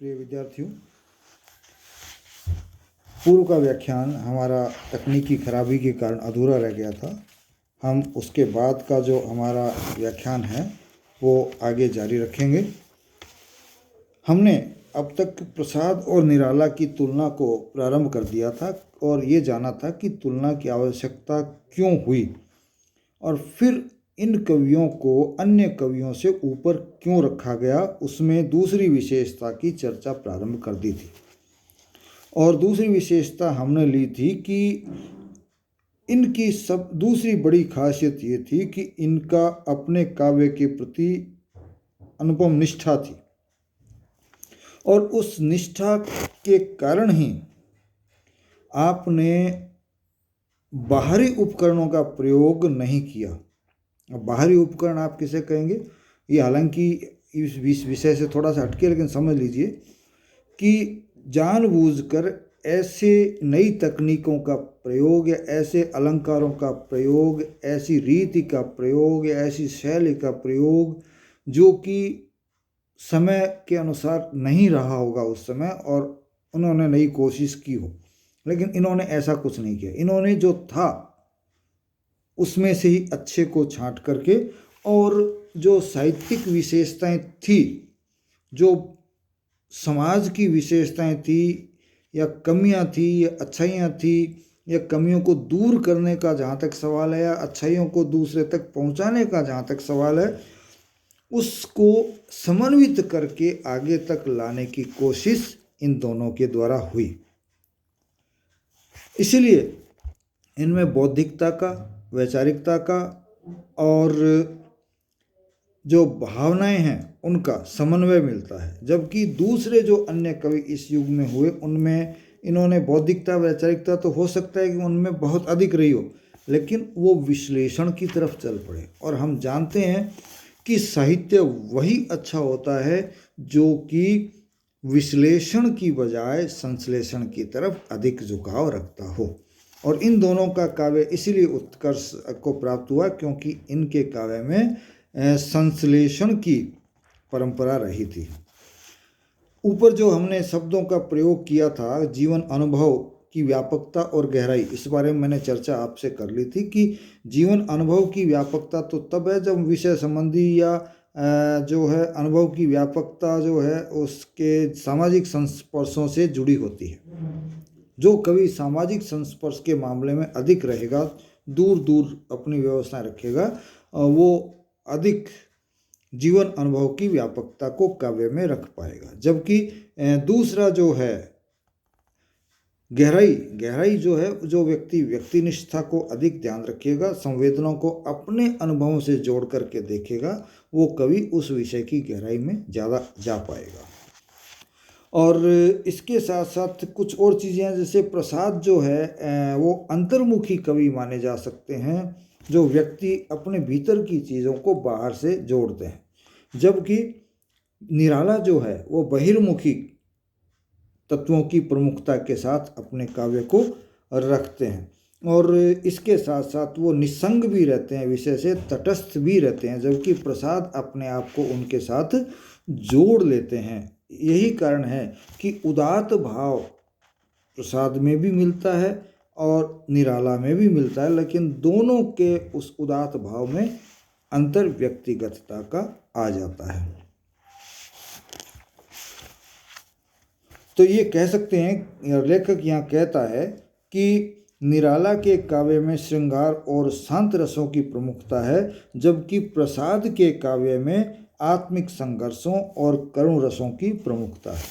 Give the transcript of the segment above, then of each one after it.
प्रिय विद्यार्थियों, पूर्व का व्याख्यान हमारा तकनीकी खराबी के कारण अधूरा रह गया था। हम उसके बाद का जो हमारा व्याख्यान है वो आगे जारी रखेंगे। हमने अब तक प्रसाद और निराला की तुलना को प्रारंभ कर दिया था और ये जाना था कि तुलना की आवश्यकता क्यों हुई और फिर इन कवियों को अन्य कवियों से ऊपर क्यों रखा गया, उसमें दूसरी विशेषता की चर्चा प्रारंभ कर दी थी। और दूसरी विशेषता हमने ली थी कि इनकी सब दूसरी बड़ी खासियत ये थी कि इनका अपने काव्य के प्रति अनुपम निष्ठा थी और उस निष्ठा के कारण ही आपने बाहरी उपकरणों का प्रयोग नहीं किया। बाहरी उपकरण आप किसे कहेंगे, ये हालांकि इस विषय से थोड़ा सा हटके, लेकिन समझ लीजिए कि जानबूझकर ऐसे नई तकनीकों का प्रयोग या ऐसे अलंकारों का प्रयोग, ऐसी रीति का प्रयोग या ऐसी शैली का प्रयोग जो कि समय के अनुसार नहीं रहा होगा उस समय और उन्होंने नई कोशिश की हो, लेकिन इन्होंने ऐसा कुछ नहीं किया। इन्होंने जो था उसमें से ही अच्छे को छांट करके और जो साहित्यिक विशेषताएं थी, जो समाज की विशेषताएं थी या कमियां थी या अच्छाइयां थी या कमियों को दूर करने का जहाँ तक सवाल है या अच्छाइयों को दूसरे तक पहुँचाने का जहाँ तक सवाल है, उसको समन्वित करके आगे तक लाने की कोशिश इन दोनों के द्वारा हुई। इसलिए इनमें बौद्धिकता का, वैचारिकता का और जो भावनाएं हैं उनका समन्वय मिलता है, जबकि दूसरे जो अन्य कवि इस युग में हुए उनमें इन्होंने बौद्धिकता, वैचारिकता तो हो सकता है कि उनमें बहुत अधिक रही हो, लेकिन वो विश्लेषण की तरफ चल पड़े। और हम जानते हैं कि साहित्य वही अच्छा होता है जो कि विश्लेषण की बजाय संश्लेषण की तरफ अधिक झुकाव रखता हो। और इन दोनों का काव्य इसीलिए उत्कर्ष को प्राप्त हुआ क्योंकि इनके काव्य में संश्लेषण की परंपरा रही थी। ऊपर जो हमने शब्दों का प्रयोग किया था, जीवन अनुभव की व्यापकता और गहराई, इस बारे में मैंने चर्चा आपसे कर ली थी कि जीवन अनुभव की व्यापकता तो तब है जब विषय संबंधी या जो है अनुभव की व्यापकता जो है उसके सामाजिक संस्पर्शों से जुड़ी होती है। जो कवि सामाजिक संस्पर्श के मामले में अधिक रहेगा, दूर दूर अपनी व्यवस्था रखेगा, वो अधिक जीवन अनुभव की व्यापकता को काव्य में रख पाएगा। जबकि दूसरा जो है गहराई जो है, जो व्यक्ति निष्ठा को अधिक ध्यान रखेगा, संवेदनाओं को अपने अनुभवों से जोड़ करके देखेगा, वो कवि उस विषय की गहराई में ज़्यादा जा पाएगा। और इसके साथ साथ कुछ और चीज़ें हैं, जैसे प्रसाद जो है वो अंतर्मुखी कवि माने जा सकते हैं, जो व्यक्ति अपने भीतर की चीज़ों को बाहर से जोड़ते हैं, जबकि निराला जो है वो बहिर्मुखी तत्वों की प्रमुखता के साथ अपने काव्य को रखते हैं। और इसके साथ साथ वो निस्संग भी रहते हैं, विषय से तटस्थ भी रहते हैं, जबकि प्रसाद अपने आप को उनके साथ जोड़ लेते हैं। यही कारण है कि उदात्त भाव प्रसाद में भी मिलता है और निराला में भी मिलता है, लेकिन दोनों के उस उदात्त भाव में अंतर व्यक्तिगतता का आ जाता है। तो ये कह सकते हैं, लेखक यहाँ कहता है कि निराला के काव्य में श्रृंगार और शांत रसों की प्रमुखता है, जबकि प्रसाद के काव्य में आत्मिक संघर्षों और करुण रसों की प्रमुखता है।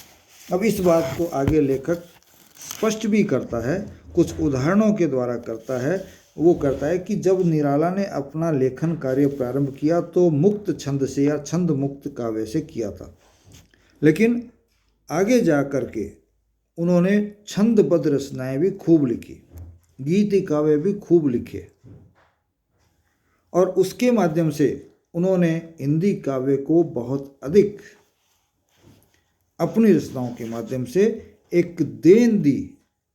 अब इस बात को आगे लेखक स्पष्ट भी करता है, कुछ उदाहरणों के द्वारा करता है। वो करता है कि जब निराला ने अपना लेखन कार्य प्रारंभ किया तो मुक्त छंद से या छंद मुक्त काव्य से किया था, लेकिन आगे जा कर के उन्होंने छंदबद्ध रचनाएं भी खूब लिखी, गीति काव्य भी खूब लिखे और उसके माध्यम से उन्होंने हिंदी काव्य को बहुत अधिक अपनी रचनाओं के माध्यम से एक देन दी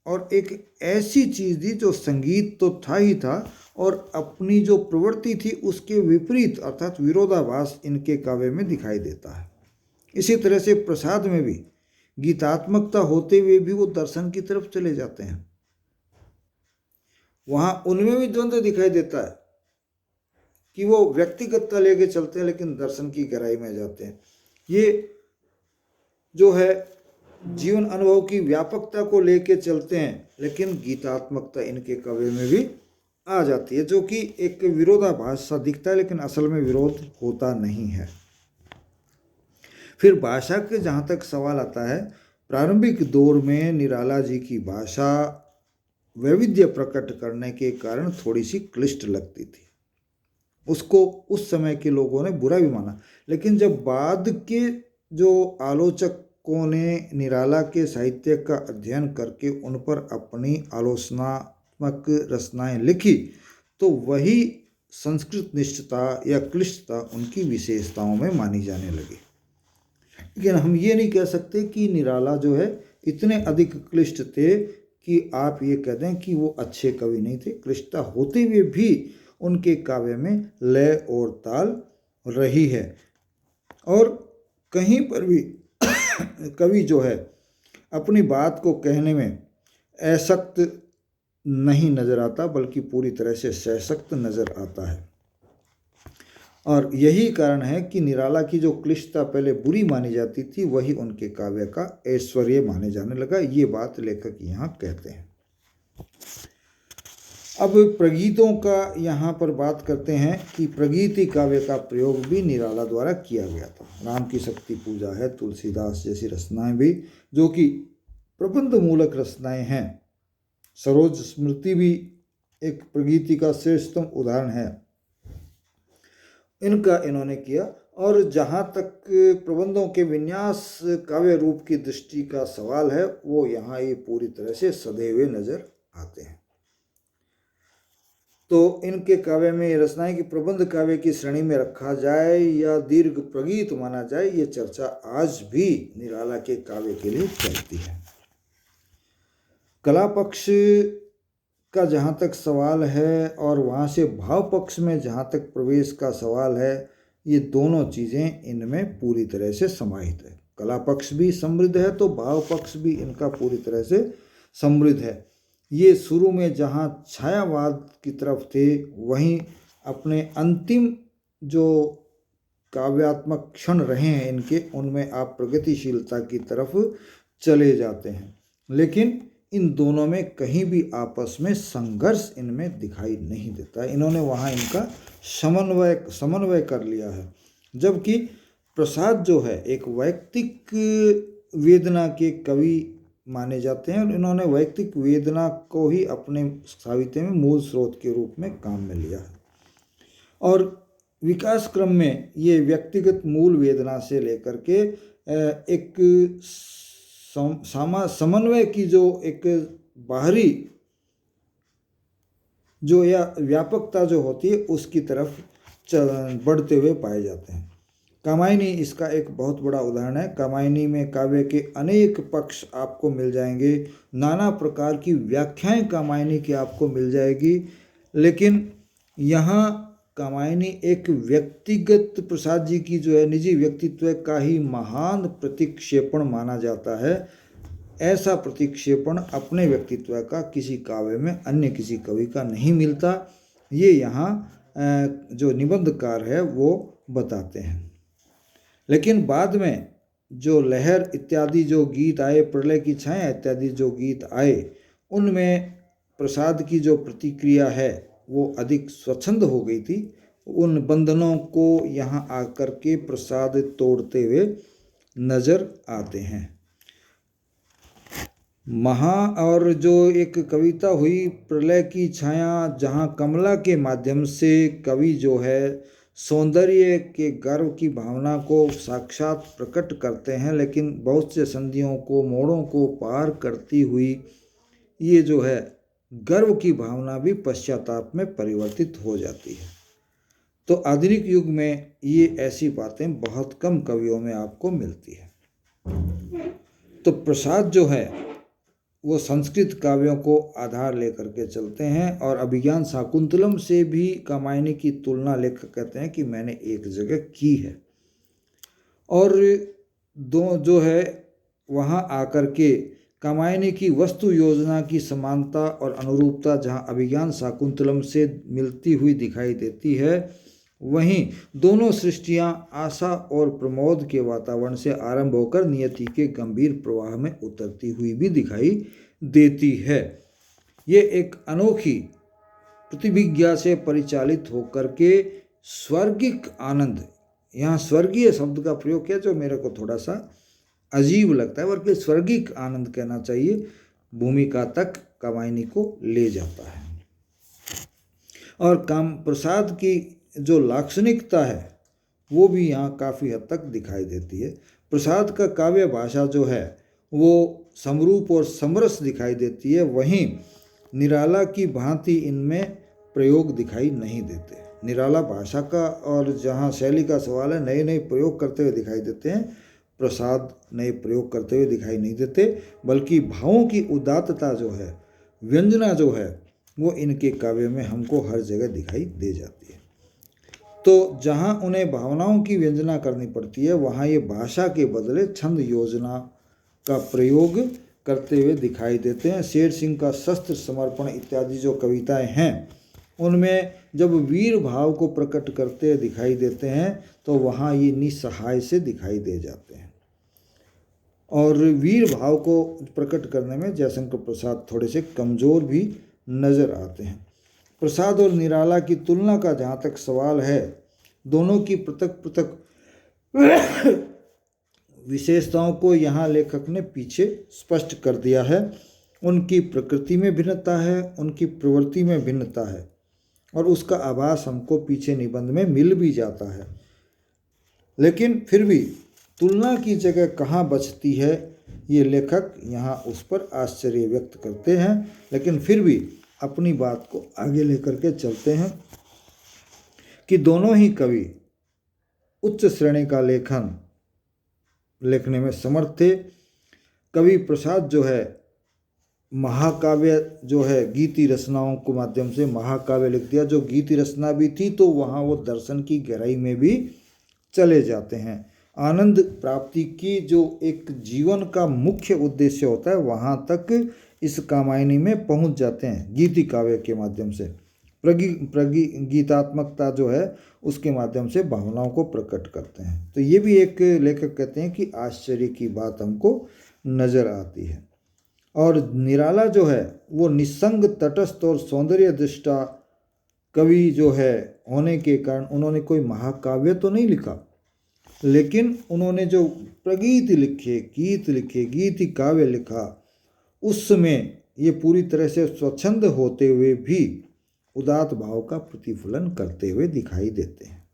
और एक ऐसी चीज़ दी जो संगीत तो था ही था और अपनी जो प्रवृत्ति थी उसके विपरीत अर्थात विरोधाभास इनके काव्य में दिखाई देता है। इसी तरह से प्रसाद में भी गीतात्मकता होते हुए भी वो दर्शन की तरफ चले जाते हैं। वहाँ उनमें भी द्वंद्व दिखाई देता है कि वो व्यक्तिगतता लेके चलते हैं लेकिन दर्शन की गहराई में जाते हैं। ये जो है जीवन अनुभव की व्यापकता को लेके चलते हैं लेकिन गीतात्मकता इनके काव्य में भी आ जाती है, जो कि एक विरोधाभास सा दिखता है लेकिन असल में विरोध होता नहीं है। फिर भाषा के जहाँ तक सवाल आता है, प्रारंभिक दौर में निराला जी की भाषा वैविध्य प्रकट करने के कारण थोड़ी सी क्लिष्ट लगती थी। उसको उस समय के लोगों ने बुरा भी माना, लेकिन जब बाद के जो आलोचकों ने निराला के साहित्य का अध्ययन करके उन पर अपनी आलोचनात्मक रचनाएं लिखी तो वही संस्कृत निष्ठता या क्लिष्टता उनकी विशेषताओं में मानी जाने लगी। लेकिन हम ये नहीं कह सकते कि निराला जो है इतने अधिक क्लिष्ट थे कि आप ये कह दें कि वो अच्छे कवि नहीं थे। क्लिष्टता होते हुए भी उनके काव्य में लय और ताल रही है और कहीं पर भी कवि जो है अपनी बात को कहने में असक्त नहीं नजर आता बल्कि पूरी तरह से सशक्त नजर आता है। और यही कारण है कि निराला की जो क्लिष्टता पहले बुरी मानी जाती थी वही उनके काव्य का ऐश्वर्य माने जाने लगा। ये बात लेखक यहाँ कहते हैं। अब प्रगीतों का यहाँ पर बात करते हैं कि प्रगीति काव्य का प्रयोग भी निराला द्वारा किया गया था। राम की शक्ति पूजा है, तुलसीदास जैसी रचनाएं भी जो कि प्रबंध मूलक रचनाएं हैं। सरोज स्मृति भी एक प्रगीति का श्रेष्ठतम उदाहरण है। इनका इन्होंने किया। और जहाँ तक प्रबंधों के विन्यास काव्य रूप की दृष्टि का सवाल है वो यहाँ ये पूरी तरह से सधे हुए नजर आते हैं। तो इनके काव्य में रचनाएं की प्रबंध काव्य की श्रेणी में रखा जाए या दीर्घ प्रगीत माना जाए, ये चर्चा आज भी निराला के काव्य के लिए चलती है। कला पक्ष का जहाँ तक सवाल है और वहाँ से भाव पक्ष में जहाँ तक प्रवेश का सवाल है, ये दोनों चीज़ें इनमें पूरी तरह से समाहित है। कला पक्ष भी समृद्ध है तो भाव पक्ष भी इनका पूरी तरह से समृद्ध है। ये शुरू में जहाँ छायावाद की तरफ थे वहीं अपने अंतिम जो काव्यात्मक क्षण रहे हैं इनके, उनमें आप प्रगतिशीलता की तरफ चले जाते हैं। लेकिन इन दोनों में कहीं भी आपस में संघर्ष इनमें दिखाई नहीं देता। इन्होंने वहाँ इनका समन्वय कर लिया है। जबकि प्रसाद जो है एक वैयक्तिक वेदना के कवि माने जाते हैं और इन्होंने वैयक्तिक वेदना को ही अपने साहित्य में मूल स्रोत के रूप में काम में लिया है। और विकास क्रम में ये व्यक्तिगत मूल वेदना से लेकर के एक समन्वय की जो एक बाहरी जो या व्यापकता जो होती है उसकी तरफ बढ़ते हुए पाए जाते हैं। कामायनी इसका एक बहुत बड़ा उदाहरण है। कामायनी में काव्य के अनेक पक्ष आपको मिल जाएंगे, नाना प्रकार की व्याख्याएं कामायनी की आपको मिल जाएगी। लेकिन यहाँ कामायनी एक व्यक्तिगत प्रसाद जी की जो है निजी व्यक्तित्व का ही महान प्रतिक्षेपण माना जाता है। ऐसा प्रतिक्षेपण अपने व्यक्तित्व का किसी काव्य में अन्य किसी कवि का नहीं मिलता। ये यहाँ जो निबंधकार है वो बताते हैं। लेकिन बाद में जो लहर इत्यादि जो गीत आए, प्रलय की छाया इत्यादि जो गीत आए, उनमें प्रसाद की जो प्रतिक्रिया है वो अधिक स्वच्छंद हो गई थी। उन बंधनों को यहाँ आकर के प्रसाद तोड़ते हुए नजर आते हैं। और जो एक कविता हुई प्रलय की छाया, जहाँ कमला के माध्यम से कवि जो है सौंदर्य के गर्व की भावना को साक्षात प्रकट करते हैं, लेकिन बहुत से संधियों को मोड़ों को पार करती हुई ये जो है गर्व की भावना भी पश्चाताप में परिवर्तित हो जाती है। तो आधुनिक युग में ये ऐसी बातें बहुत कम कवियों में आपको मिलती है। तो प्रसाद जो है वो संस्कृत काव्यों को आधार लेकर के चलते हैं और अभिज्ञान शाकुंतलम से भी कामायनी की तुलना लेखक कहते हैं कि मैंने एक जगह की है। और दो जो है वहाँ आकर के कामायनी की वस्तु योजना की समानता और अनुरूपता जहाँ अभिज्ञान शाकुंतलम से मिलती हुई दिखाई देती है, वहीं दोनों सृष्टियाँ आशा और प्रमोद के वातावरण से आरंभ होकर नियति के गंभीर प्रवाह में उतरती हुई भी दिखाई देती है। ये एक अनोखी प्रतिभिज्ञा से परिचालित होकर के स्वर्गिक आनंद, यहाँ स्वर्गीय शब्द का प्रयोग किया जो मेरे को थोड़ा सा अजीब लगता है, बल्कि स्वर्गिक आनंद कहना चाहिए, भूमिका तक कामायनी को ले जाता है। और काम प्रसाद की जो लाक्षणिकता है वो भी यहाँ काफ़ी हद तक दिखाई देती है। प्रसाद का काव्य भाषा जो है वो समरूप और समरस दिखाई देती है, वहीं निराला की भांति इनमें प्रयोग दिखाई नहीं देते। निराला भाषा का और जहाँ शैली का सवाल है, नए नए प्रयोग करते हुए दिखाई देते हैं, प्रसाद नए प्रयोग करते हुए दिखाई नहीं देते, बल्कि भावों की उदात्तता जो है, व्यंजना जो है, वो इनके काव्य में हमको हर जगह दिखाई दे जाती है। तो जहाँ उन्हें भावनाओं की व्यंजना करनी पड़ती है, वहाँ ये भाषा के बदले छंद योजना का प्रयोग करते हुए दिखाई देते हैं। शेर सिंह का शस्त्र समर्पण इत्यादि जो कविताएं हैं, उनमें जब वीर भाव को प्रकट करते दिखाई देते हैं तो वहाँ ये निस्सहाय से दिखाई दे जाते हैं। और वीर भाव को प्रकट करने में जयशंकर प्रसाद थोड़े से कमज़ोर भी नज़र आते हैं। प्रसाद और निराला की तुलना का जहाँ तक सवाल है, दोनों की पृथक पृथक विशेषताओं को यहाँ लेखक ने पीछे स्पष्ट कर दिया है। उनकी प्रकृति में भिन्नता है, उनकी प्रवृत्ति में भिन्नता है, और उसका आभास हमको पीछे निबंध में मिल भी जाता है। लेकिन फिर भी तुलना की जगह कहाँ बचती है, ये लेखक यहाँ उस पर आश्चर्य व्यक्त करते हैं, लेकिन फिर भी अपनी बात को आगे लेकर के चलते हैं कि दोनों ही कवि उच्च श्रेणी का लेखन लिखने में समर्थ थे। कवि प्रसाद जो है महाकाव्य जो है गीति रचनाओं के माध्यम से महाकाव्य लिख दिया, जो गीति रचना भी थी, तो वहाँ वो दर्शन की गहराई में भी चले जाते हैं। आनंद प्राप्ति की जो एक जीवन का मुख्य उद्देश्य होता है, वहाँ तक इस कामायनी में पहुँच जाते हैं गीति काव्य के माध्यम से। गीतात्मकता जो है उसके माध्यम से भावनाओं को प्रकट करते हैं। तो ये भी एक लेखक कहते हैं कि आश्चर्य की बात हमको नज़र आती है। और निराला जो है वो निस्संग, तटस्थ और सौंदर्य दृष्टा कवि जो है होने के कारण उन्होंने कोई महाकाव्य तो नहीं लिखा, लेकिन उन्होंने जो प्रगीत लिखे, गीत लिखे, गीति काव्य लिखा, उसमें ये पूरी तरह से स्वच्छंद होते हुए भी उदात्त भाव का प्रतिफलन करते हुए दिखाई देते हैं।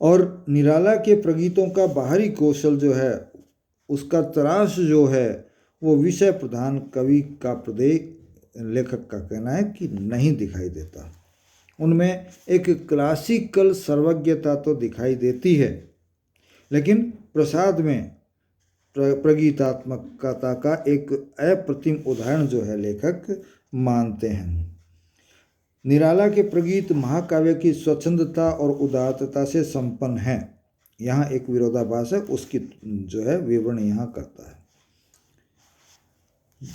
और निराला के प्रगीतों का बाहरी कौशल जो है, उसका तराश जो है, वो विषय प्रधान कवि का प्रदेय लेखक का कहना है कि नहीं दिखाई देता। उनमें एक क्लासिकल सर्वज्ञता तो दिखाई देती है, लेकिन प्रसाद में प्रगीतात्मकता का एक अप्रतिम उदाहरण जो है लेखक मानते हैं। निराला के प्रगीत महाकाव्य की स्वच्छंदता और उदात्तता से संपन्न हैं। यहाँ एक विरोधाभास है, उसकी जो है विवरण यहाँ करता है।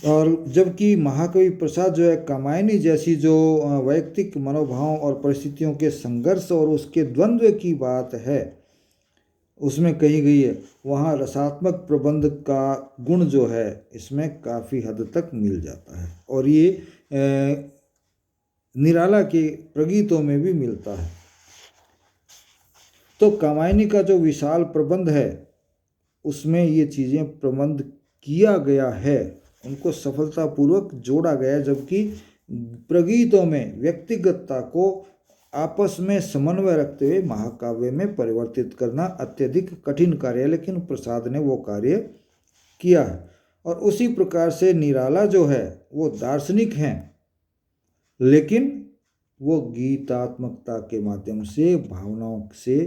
और जबकि महाकवि प्रसाद जो है कामायनी जैसी जो वैयक्तिक मनोभावों और परिस्थितियों के संघर्ष और उसके द्वंद्व की बात है उसमें कही गई है, वहाँ रसात्मक प्रबंध का गुण जो है इसमें काफ़ी हद तक मिल जाता है, और ये निराला के प्रगीतों में भी मिलता है। तो कामायनी का जो विशाल प्रबंध है उसमें ये चीज़ें प्रबंध किया गया है, उनको सफलतापूर्वक जोड़ा गया है, जबकि प्रगीतों में व्यक्तिगतता को आपस में समन्वय रखते हुए महाकाव्य में परिवर्तित करना अत्यधिक कठिन कार्य है, लेकिन प्रसाद ने वो कार्य किया है। और उसी प्रकार से निराला जो है वो दार्शनिक हैं, लेकिन वो गीतात्मकता के माध्यम से भावनाओं से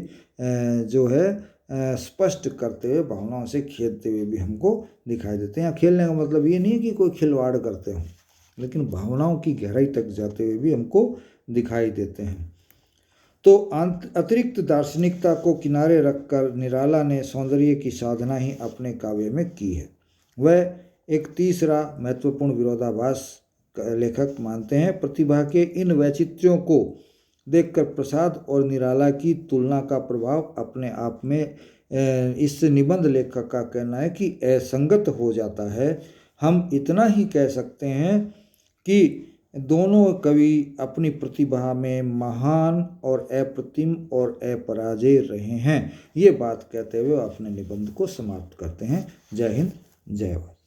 जो है स्पष्ट करते हुए, भावनाओं से खेलते हुए भी हमको दिखाई देते हैं। खेलने का मतलब ये नहीं है कि कोई खिलवाड़ करते हों, लेकिन भावनाओं की गहराई तक जाते हुए भी हमको दिखाई देते हैं। तो अतिरिक्त दार्शनिकता को किनारे रखकर निराला ने सौंदर्य की साधना ही अपने काव्य में की है। वह एक तीसरा महत्वपूर्ण विरोधाभास लेखक मानते हैं। प्रतिभा के इन वैचित्र्यों को देखकर प्रसाद और निराला की तुलना का प्रभाव अपने आप में इस निबंध लेखक का कहना है कि असंगत हो जाता है। हम इतना ही कह सकते हैं कि दोनों कवि अपनी प्रतिभा में महान और अप्रतिम और अपराजेय रहे हैं। ये बात कहते हुए अपने निबंध को समाप्त करते हैं। जय हिंद, जय भारत।